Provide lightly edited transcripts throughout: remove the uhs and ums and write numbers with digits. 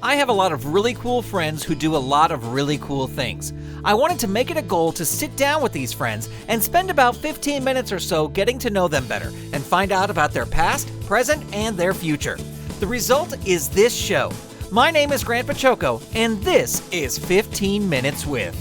I have a lot of really cool friends who do a lot of really cool things. I wanted to make it a goal to sit down with these friends and spend about 15 minutes or so getting to know them better and find out about their past, present, and their future. The result is this show. My name is Grant Baciocco, and this is 15 Minutes With.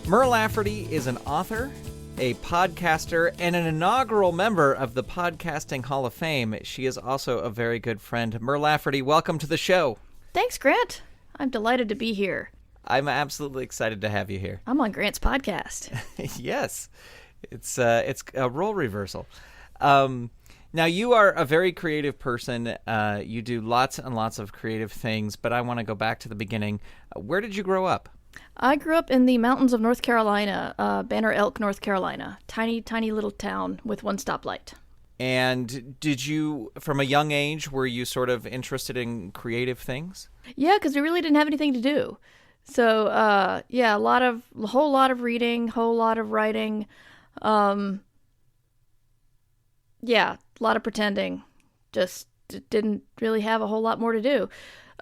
Mur Lafferty is an author, a podcaster, and an inaugural member of the Podcasting Hall of Fame. She is also a very good friend. Mur Lafferty, welcome to the show. Thanks, Grant. I'm delighted to be here. I'm absolutely excited to have you here. I'm on Grant's podcast. Yes, it's a role reversal. Now, you are a very creative person. You do lots and lots of creative things, but I want to go back to the beginning. Where did you grow up? I grew up in the mountains of North Carolina, Banner Elk, North Carolina. Tiny, tiny little town with one stoplight. And did you, from a young age, were you sort of interested in creative things? Yeah, because we really didn't have anything to do. So, a whole lot of reading, whole lot of writing. A lot of pretending. Just didn't really have a whole lot more to do.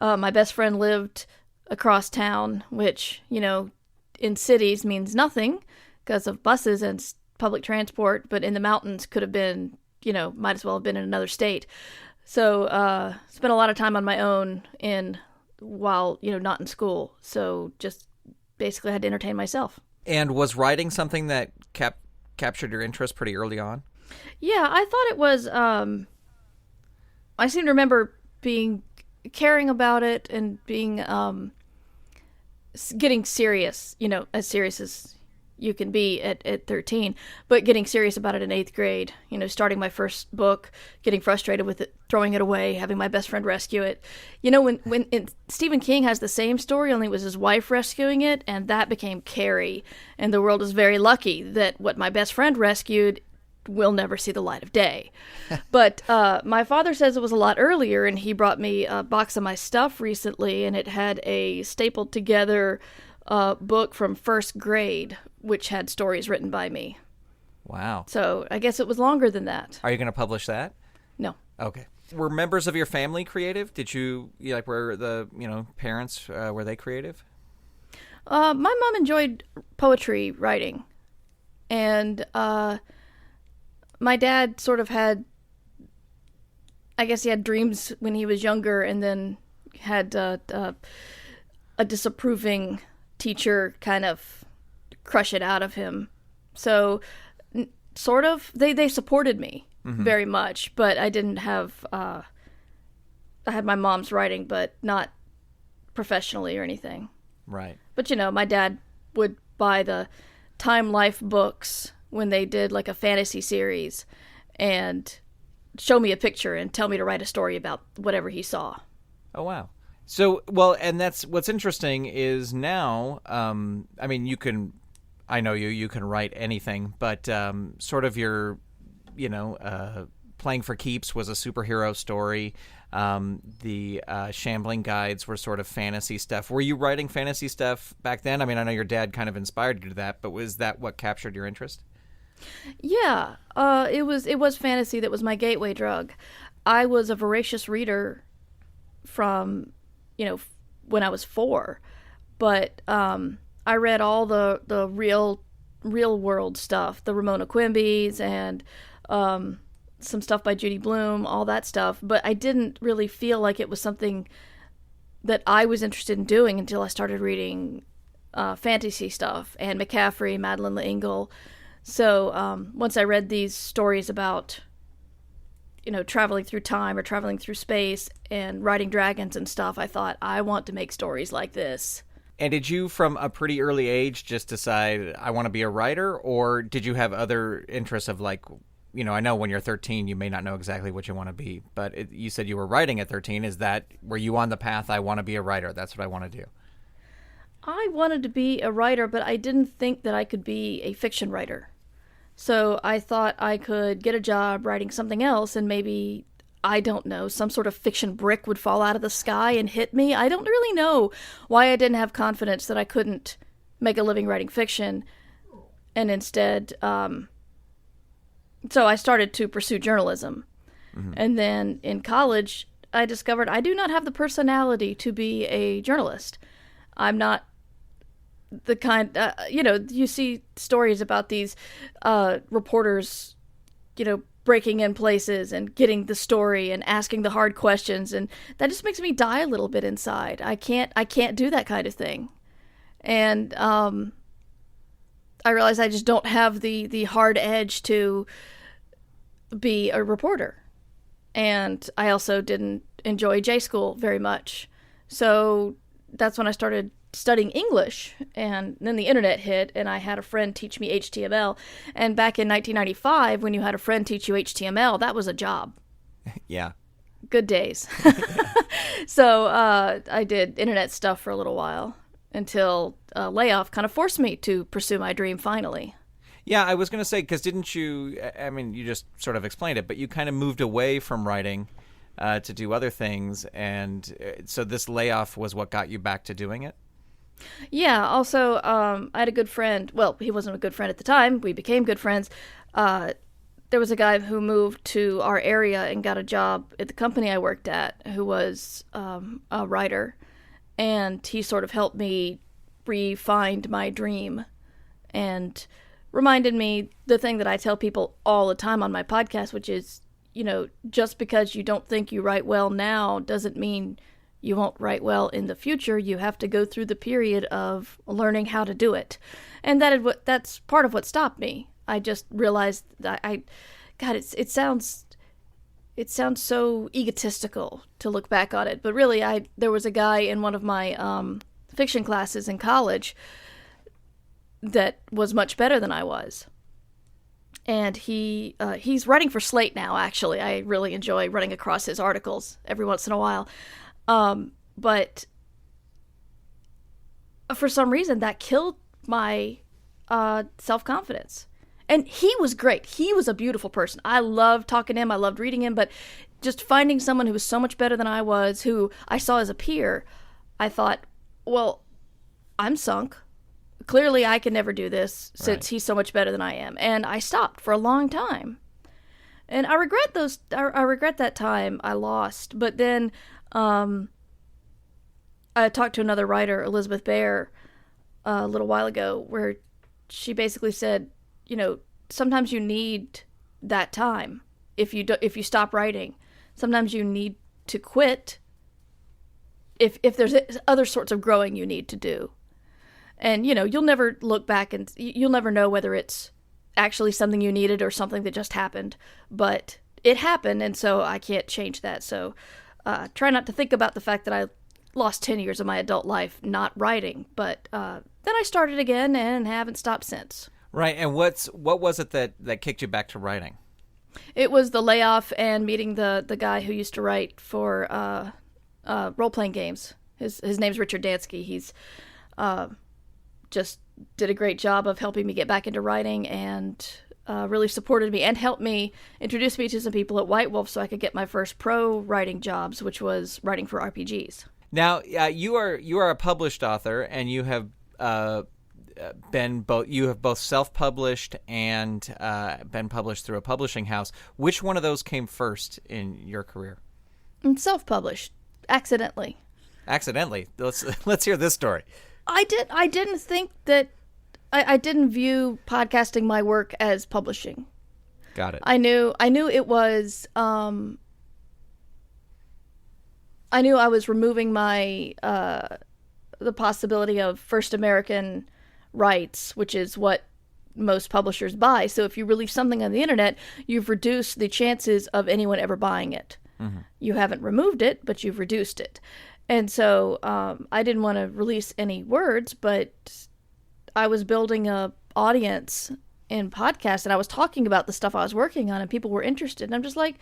My best friend lived across town, which, in cities means nothing because of buses and public transport, but in the mountains could have been, might as well have been in another state. So, spent a lot of time on my own while, not in school. So just basically had to entertain myself. And was writing something that captured your interest pretty early on? Yeah, I thought it was, I seem to remember caring about it and being, getting serious, as serious as you can be at 13, but getting serious about it in 8th grade, starting my first book, getting frustrated with it, throwing it away, having my best friend rescue it. When Stephen King has the same story, only it was his wife rescuing it, and that became Carrie. And the world is very lucky that what my best friend rescued will never see the light of day. But my father says it was a lot earlier, and he brought me a box of my stuff recently, and it had a stapled together book from first grade, which had stories written by me. Wow. So I guess it was longer than that. Are you going to publish that? No. Okay. Were members of your family creative? Did were the, parents, were they creative? My mom enjoyed poetry writing. And my dad sort of had, I guess he had dreams when he was younger, and then had a disapproving teacher kind of crush it out of him. So sort of they supported me very much, but I didn't have I had my mom's writing, but not professionally or anything. Right. But my dad would buy the Time Life books when they did like a fantasy series and show me a picture and tell me to write a story about whatever he saw. Oh, wow. So, well, and that's what's interesting is now, I know you can write anything, but sort of your, Playing for Keeps was a superhero story. The Shambling Guides were sort of fantasy stuff. Were you writing fantasy stuff back then? I mean, I know your dad kind of inspired you to that, but was that what captured your interest? Yeah, it was fantasy that was my gateway drug. I was a voracious reader from, when I was 4, but I read all the real world stuff, the Ramona Quimbys and some stuff by Judy Blume, all that stuff, but I didn't really feel like it was something that I was interested in doing until I started reading fantasy stuff, Anne McCaffrey, Madeleine L'Engle. So once I read these stories about, traveling through time or traveling through space and riding dragons and stuff, I thought, I want to make stories like this. And did you, from a pretty early age, just decide, I want to be a writer? Or did you have other interests of I know when you're 13, you may not know exactly what you want to be, but you said you were writing at 13. Were you on the path, I want to be a writer, that's what I want to do? I wanted to be a writer, but I didn't think that I could be a fiction writer. So I thought I could get a job writing something else, and maybe, I don't know, some sort of fiction brick would fall out of the sky and hit me. I don't really know why I didn't have confidence that I couldn't make a living writing fiction. And instead, so I started to pursue journalism. Mm-hmm. And then in college, I discovered I do not have the personality to be a journalist. I'm not the kind, you see stories about these reporters, breaking in places and getting the story and asking the hard questions, and that just makes me die a little bit inside. I can't do that kind of thing. And I realize I just don't have the hard edge to be a reporter. And I also didn't enjoy J school very much. So that's when I started studying English, and then the internet hit, and I had a friend teach me HTML. And back in 1995, when you had a friend teach you HTML, that was a job. Yeah. Good days. So I did internet stuff for a little while until a layoff kind of forced me to pursue my dream finally. Yeah, I was going to say, because didn't you, you just sort of explained it, but you kind of moved away from writing to do other things, and so this layoff was what got you back to doing it? Yeah, also, I had a good friend. Well, he wasn't a good friend at the time. We became good friends. There was a guy who moved to our area and got a job at the company I worked at who was a writer. And he sort of helped me re-find my dream and reminded me the thing that I tell people all the time on my podcast, which is, just because you don't think you write well now doesn't mean you won't write well in the future. You have to go through the period of learning how to do it. And that's part of what stopped me. I just realized that it sounds so egotistical to look back on it. But really, there was a guy in one of my fiction classes in college that was much better than I was. And he's writing for Slate now, actually. I really enjoy running across his articles every once in a while. But for some reason, that killed my self-confidence. And he was great. He was a beautiful person. I loved talking to him. I loved reading him. But just finding someone who was so much better than I was, who I saw as a peer, I thought, well, I'm sunk. Clearly, I can never do this since he's so much better than I am. And I stopped for a long time. And I regret that time I lost. But then I talked to another writer, Elizabeth Bear, a little while ago, where she basically said, sometimes you need that time. If you stop writing, sometimes you need to quit. If there's other sorts of growing you need to do. And, you'll never look back and you'll never know whether it's actually something you needed or something that just happened. But it happened, and so I can't change that. So try not to think about the fact that I lost 10 years of my adult life not writing. But then I started again and haven't stopped since. Right. And what was it that kicked you back to writing? It was the layoff and meeting the guy who used to write for role-playing games. His name's Richard Dansky. He's just did a great job of helping me get back into writing and really supported me and helped me introduce me to some people at White Wolf so I could get my first pro writing jobs, which was writing for RPGs. Now, you are a published author, and you have both self-published and been published through a publishing house. Which one of those came first in your career? Self-published, accidentally. Accidentally? Let's hear this story. I didn't think that I didn't view podcasting my work as publishing. Got it. I knew it was. I knew I was removing my the possibility of First American rights, which is what most publishers buy. So if you release something on the internet, you've reduced the chances of anyone ever buying it. Mm-hmm. You haven't removed it, but you've reduced it. And so I didn't want to release any words, but I was building a audience in podcasts, and I was talking about the stuff I was working on, and people were interested. And I'm just like,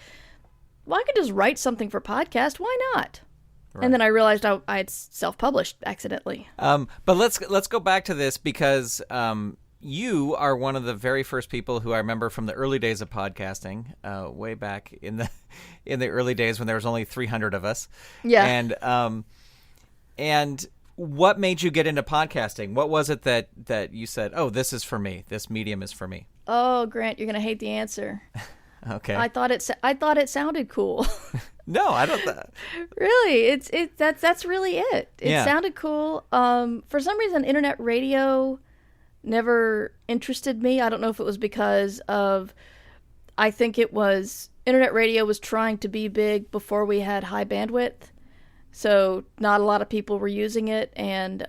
well, I could just write something for podcast. Why not? Right. And then I realized I had self-published accidentally. But let's go back to this because you are one of the very first people who I remember from the early days of podcasting, way back in the early days when there was only 300 of us. Yeah. And what made you get into podcasting? What was it that you said, "Oh, this is for me. This medium is for me"? Oh, Grant, you're gonna hate the answer. Okay. I thought it sounded cool. No, I don't. Really, that's really it. It Yeah. sounded cool. For some reason, internet radio never interested me. I don't know if it was because of, I think it was internet radio was trying to be big before we had high bandwidth, so not a lot of people were using it, and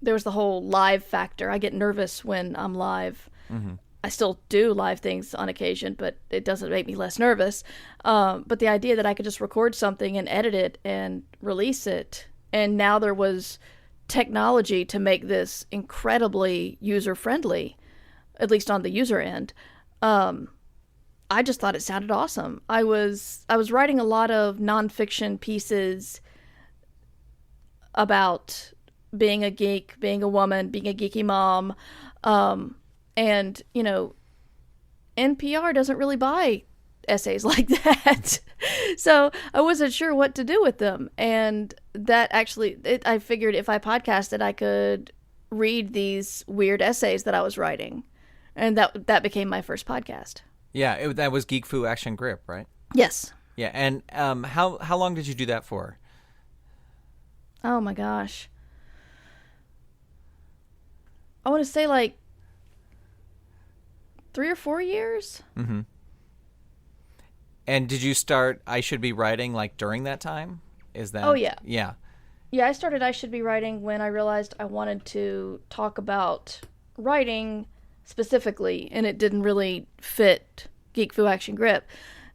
there was the whole live factor. I get nervous when I'm live. Mm-hmm. I still do live things on occasion, but it doesn't make me less nervous. But the idea that I could just record something and edit it and release it, and now there was technology to make this incredibly user-friendly, at least on the user end, I just thought it sounded awesome. I was writing a lot of nonfiction pieces about being a geek, being a woman, being a geeky mom, and, you know, NPR doesn't really buy essays like that. So I wasn't sure what to do with them. And that actually, I figured if I podcasted, I could read these weird essays that I was writing. And that became my first podcast. Yeah, that was Geek Fu Action Grip, right? Yes. Yeah, and how long did you do that for? Oh my gosh. I want to say like 3 or 4 years. Mm-hmm. And did you start I Should Be Writing like during that time? Is that? Oh, yeah. Yeah. Yeah, I started I Should Be Writing when I realized I wanted to talk about writing specifically, and it didn't really fit Geek Fu Action Grip.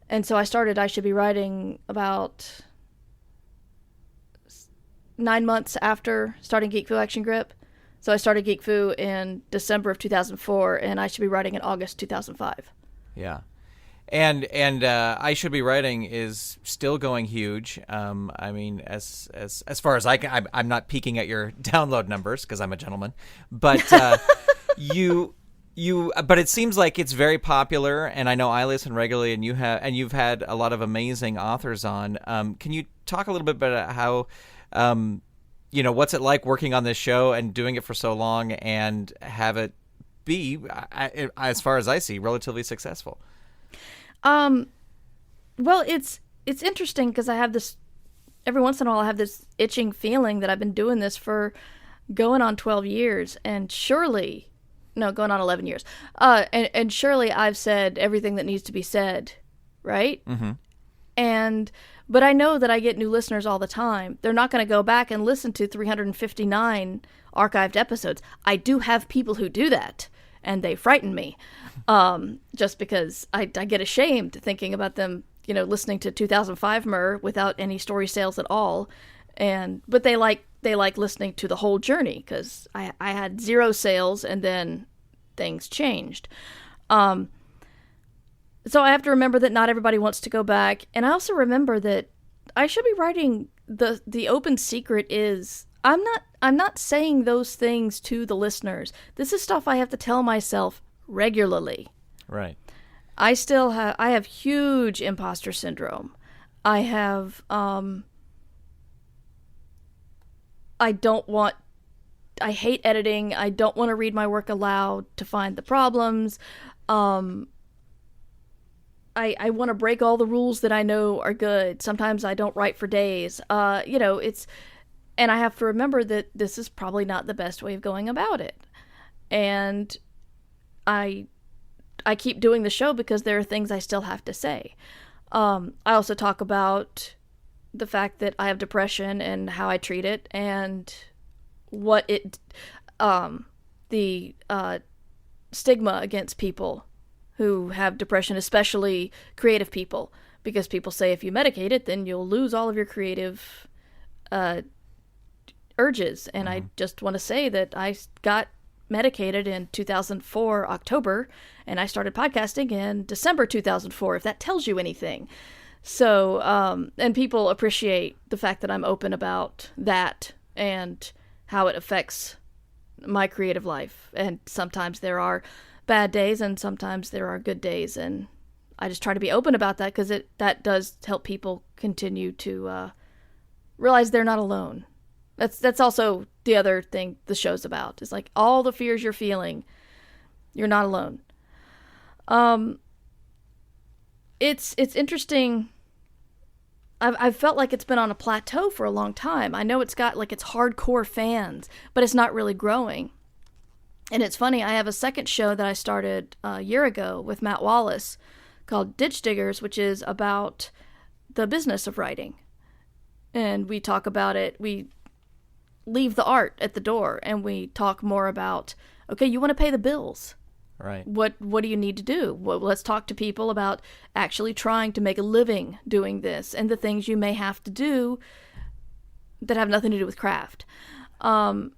And so I started I Should Be Writing about 9 months after starting Geek Fu Action Grip. So I started Geek Fu in December of 2004, and I Should Be Writing in August 2005. Yeah. And I Should Be Writing is still going huge. I mean, as far as I can, I'm not peeking at your download numbers because I'm a gentleman, but but it seems like it's very popular, and I know I listen regularly, and you've had a lot of amazing authors on. Can you talk a little bit about how, what's it like working on this show and doing it for so long and have it be, as far as I see, relatively successful? Well, it's interesting because I have this, every once in a while I have this itching feeling that I've been doing this for going on 12 years, and surely, no, going on 11 years. And surely I've said everything that needs to be said, right? Mm-hmm. But I know that I get new listeners all the time. They're not going to go back and listen to 359 archived episodes. I do have people who do that, and they frighten me. Just because I get ashamed thinking about them, listening to 2005 Mur without any story sales at all. But they like listening to the whole journey because I had 0 sales and then things changed. So I have to remember that not everybody wants to go back. And I also remember that I Should Be Writing, the open secret is I'm not saying those things to the listeners. This is stuff I have to tell myself regularly. Right. I have huge imposter syndrome. I have I hate editing. I don't want to read my work aloud to find the problems. I want to break all the rules that I know are good. Sometimes I don't write for days. And I have to remember that this is probably not the best way of going about it. And I keep doing the show because there are things I still have to say. I also talk about the fact that I have depression and how I treat it and what the stigma against people who have depression, especially creative people, because people say if you medicate it, then you'll lose all of your creative urges. And I just want to say that I got medicated in 2004 October, and I started podcasting in December 2004, if that tells you anything. So, and people appreciate the fact that I'm open about that and how it affects my creative life. And sometimes there are bad days and sometimes there are good days, and I just try to be open about that because that does help people continue to realize they're not alone. That's also the other thing the show's about. Is like all the fears you're feeling, you're not alone. it's interesting. I've felt like it's been on a plateau for a long time. I know it's got like its hardcore fans, but it's not really growing. And it's funny, I have a second show that I started a year ago with Matt Wallace called Ditch Diggers, which is about the business of writing. And we talk about it. We leave the art at the door and we talk more about, okay, you want to pay the bills. Right. What do you need to do? Well, let's talk to people about actually trying to make a living doing this and the things you may have to do that have nothing to do with craft. And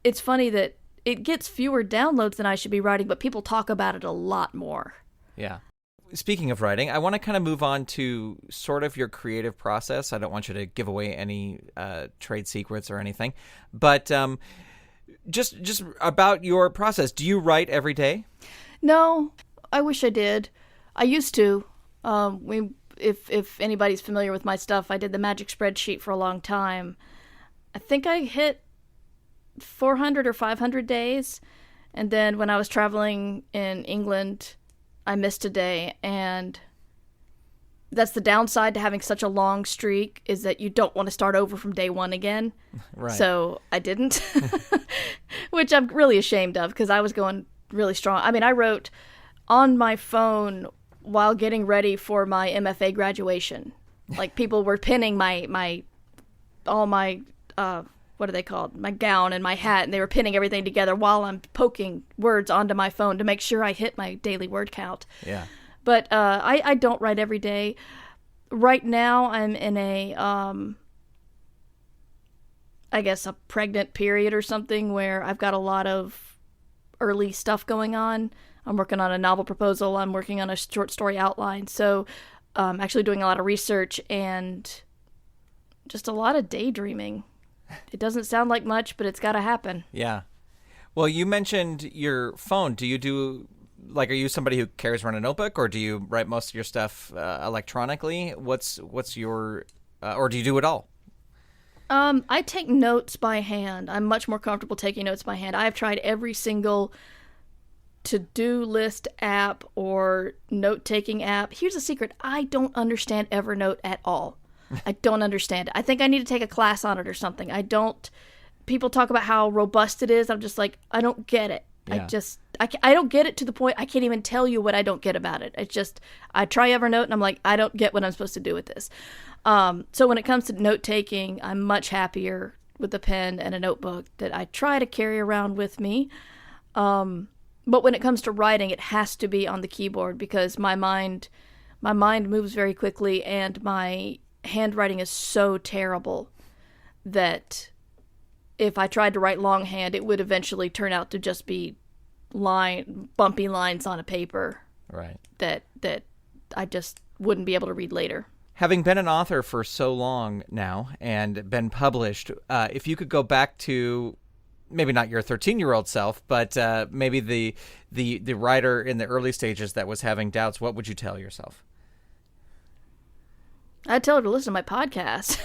it's funny that it gets fewer downloads than I should be writing, but people talk about it a lot more. Yeah. Speaking of writing, I want to kind of move on to sort of your creative process. I don't want you to give away any trade secrets or anything, but just about your process. Do you write every day? No, I wish I did. I used to. If anybody's familiar with my stuff, I did the magic spreadsheet for a long time. I think I hit 400 or 500 days, and then when I was traveling in England, I missed a day, and that's the downside to having such a long streak, is that you don't want to start over from day one again. Right. So I didn't, which I'm really ashamed of because I was going really strong. I mean, I wrote on my phone while getting ready for my MFA graduation. Like, people were pinning all my what are they called? My gown and my hat, and they were pinning everything together while I'm poking words onto my phone to make sure I hit my daily word count. Yeah. But I don't write every day. Right now, I'm in I guess a pregnant period or something where I've got a lot of early stuff going on. I'm working on a novel proposal. I'm working on a short story outline. So I'm actually doing a lot of research and just a lot of daydreaming. It doesn't sound like much, but it's got to happen. Yeah. Well, you mentioned your phone. Are you somebody who carries around a notebook, or do you write most of your stuff electronically? What's your, or do you do it all? I take notes by hand. I'm much more comfortable taking notes by hand. I have tried every single to-do list app or note-taking app. Here's a secret. I don't understand Evernote at all. I don't understand it. I think I need to take a class on it or something. People talk about how robust it is. I'm just like, I don't get it. Yeah. I don't get it to the point I can't even tell you what I don't get about it. It's just, I try Evernote and I'm like, I don't get what I'm supposed to do with this. So when it comes to note-taking, I'm much happier with a pen and a notebook that I try to carry around with me. But when it comes to writing, it has to be on the keyboard because my mind moves very quickly and my handwriting is so terrible that if I tried to write longhand, it would eventually turn out to just be bumpy lines on a paper. Right. That I just wouldn't be able to read later. Having been an author for so long now and been published, if you could go back to maybe not your 13-year-old self, but maybe the writer in the early stages that was having doubts, what would you tell yourself? I'd tell her to listen to my podcast.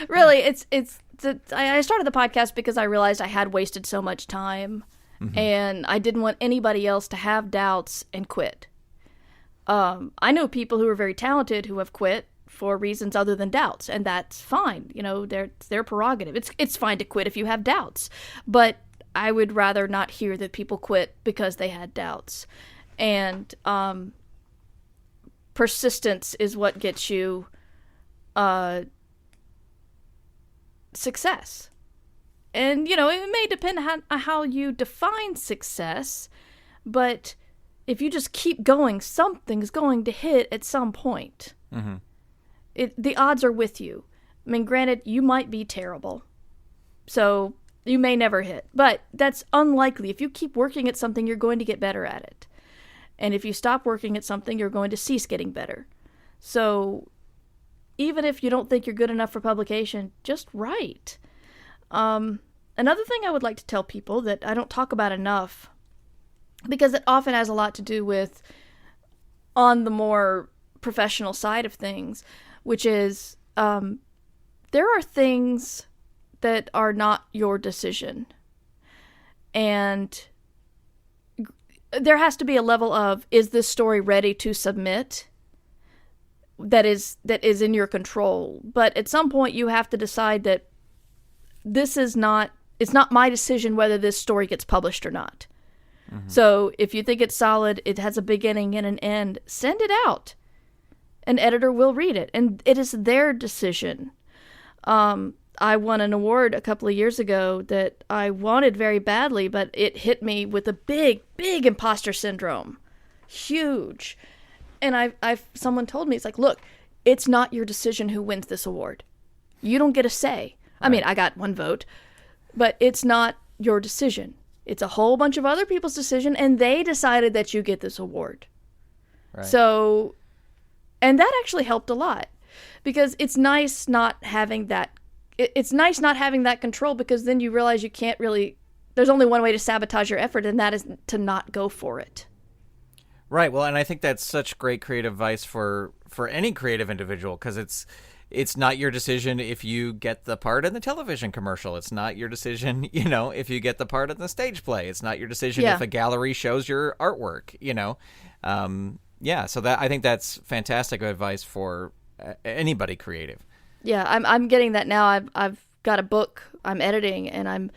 Really, I started the podcast because I realized I had wasted so much time, and I didn't want anybody else to have doubts and quit. I know people who are very talented who have quit for reasons other than doubts, and that's fine. You know, it's their prerogative. It's fine to quit if you have doubts, but I would rather not hear that people quit because they had doubts. And persistence is what gets you success. And, it may depend on how you define success, but if you just keep going, something's going to hit at some point. Mm-hmm. The odds are with you. I mean, granted, you might be terrible, so you may never hit, but that's unlikely. If you keep working at something, you're going to get better at it. And if you stop working at something, you're going to cease getting better. So even if you don't think you're good enough for publication, just write. Another thing I would like to tell people that I don't talk about enough, because it often has a lot to do with on the more professional side of things, which is there are things that are not your decision. And there has to be a level of, is this story ready to submit? That is in your control. But at some point you have to decide that it's not my decision whether this story gets published or not. Mm-hmm. So if you think it's solid, it has a beginning and an end, send it out. An editor will read it, and it is their decision. I won an award a couple of years ago that I wanted very badly, but it hit me with a big, big imposter syndrome. Huge. And someone told me, it's like, look, it's not your decision who wins this award. You don't get a say. Right. I mean, I got one vote, but it's not your decision. It's a whole bunch of other people's decision, and they decided that you get this award. Right. So, and that actually helped a lot, because it's nice not having that. It's nice not having that control, because then you realize you can't really. There's only one way to sabotage your effort, and that is to not go for it. Right. Well, and I think that's such great creative advice for any creative individual, because it's not your decision if you get the part in the television commercial. It's not your decision, if you get the part in the stage play. It's not your decision if a gallery shows your artwork, So I think that's fantastic advice for anybody creative. Yeah, I'm getting that now. I've got a book I'm editing, and I'm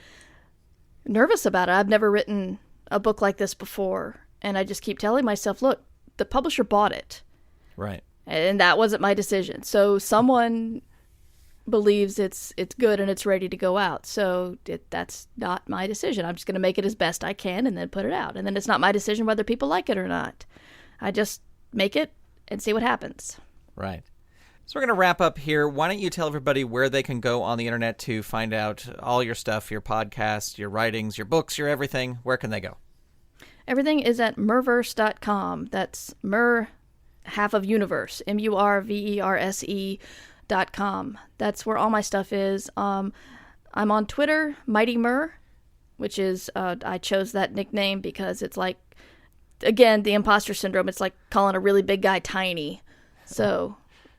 nervous about it. I've never written a book like this before, and I just keep telling myself, look, the publisher bought it. Right. And that wasn't my decision. So someone believes it's good and it's ready to go out. So that's not my decision. I'm just going to make it as best I can and then put it out. And then it's not my decision whether people like it or not. I just make it and see what happens. Right. So we're going to wrap up here. Why don't you tell everybody where they can go on the internet to find out all your stuff, your podcasts, your writings, your books, your everything? Where can they go? Everything is at murverse.com. That's Mur, half of universe, MURVERSE.com. That's where all my stuff is. I'm on Twitter, Mighty Mur, which is, I chose that nickname because it's like, again, the imposter syndrome. It's like calling a really big guy tiny. So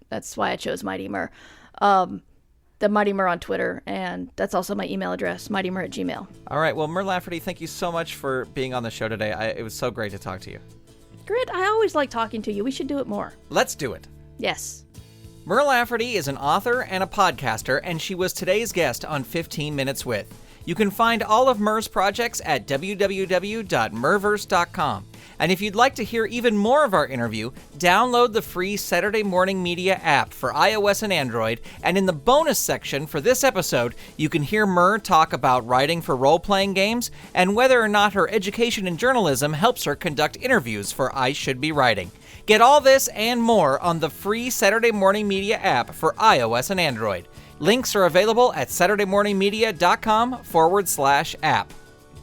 that's why I chose Mighty Mur. The Mighty Mur on Twitter, and that's also my email address, mightymur@gmail.com. All right. Well, Mur Lafferty, thank you so much for being on the show today. It was so great to talk to you. Great. I always like talking to you. We should do it more. Let's do it. Yes. Mur Lafferty is an author and a podcaster, and she was today's guest on 15 Minutes With. You can find all of Mur's projects at www.murverse.com. And if you'd like to hear even more of our interview, download the free Saturday Morning Media app for iOS and Android, and in the bonus section for this episode, you can hear Mur talk about writing for role-playing games and whether or not her education in journalism helps her conduct interviews for I Should Be Writing. Get all this and more on the free Saturday Morning Media app for iOS and Android. Links are available at SaturdayMorningMedia.com/app.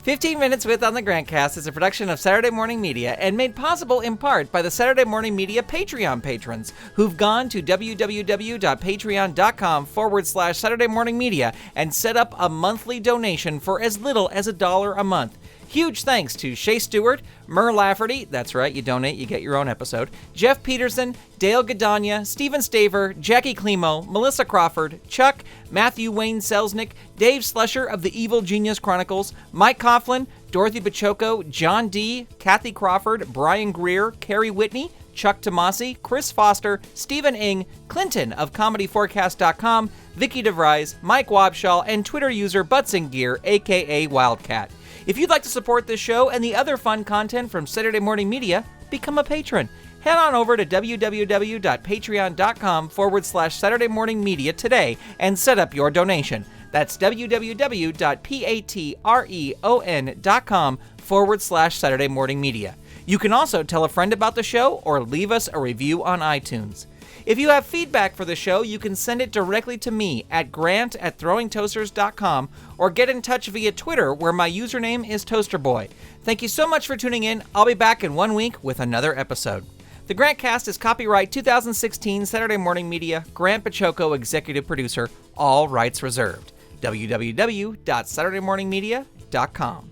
15 Minutes With on the GrantCast is a production of Saturday Morning Media and made possible in part by the Saturday Morning Media Patreon patrons who've gone to www.patreon.com/Saturday Morning Media and set up a monthly donation for as little as $1 a month. Huge thanks to Shay Stewart, Mur Lafferty, that's right, you donate, you get your own episode, Jeff Peterson, Dale Gadania, Stephen Staver, Jackie Klimo, Melissa Crawford, Chuck, Matthew Wayne Selznick, Dave Slusher of the Evil Genius Chronicles, Mike Coughlin, Dorothy Baciocco, John D., Kathy Crawford, Brian Greer, Carrie Whitney, Chuck Tomasi, Chris Foster, Stephen Ing, Clinton of ComedyForecast.com, Vicky DeVries, Mike Wabshall, and Twitter user Buttsinggear, a.k.a. Wildcat. If you'd like to support this show and the other fun content from Saturday Morning Media, become a patron. Head on over to www.patreon.com/Saturday Morning Media today and set up your donation. That's www.patreon.com/Saturday Morning Media. You can also tell a friend about the show or leave us a review on iTunes. If you have feedback for the show, you can send it directly to me at grant@throwingtoasters.com or get in touch via Twitter, where my username is ToasterBoy. Thank you so much for tuning in. I'll be back in 1 week with another episode. The GrantCast is copyright 2016 Saturday Morning Media, Grant Baciocco, executive producer, all rights reserved. www.SaturdayMorningMedia.com.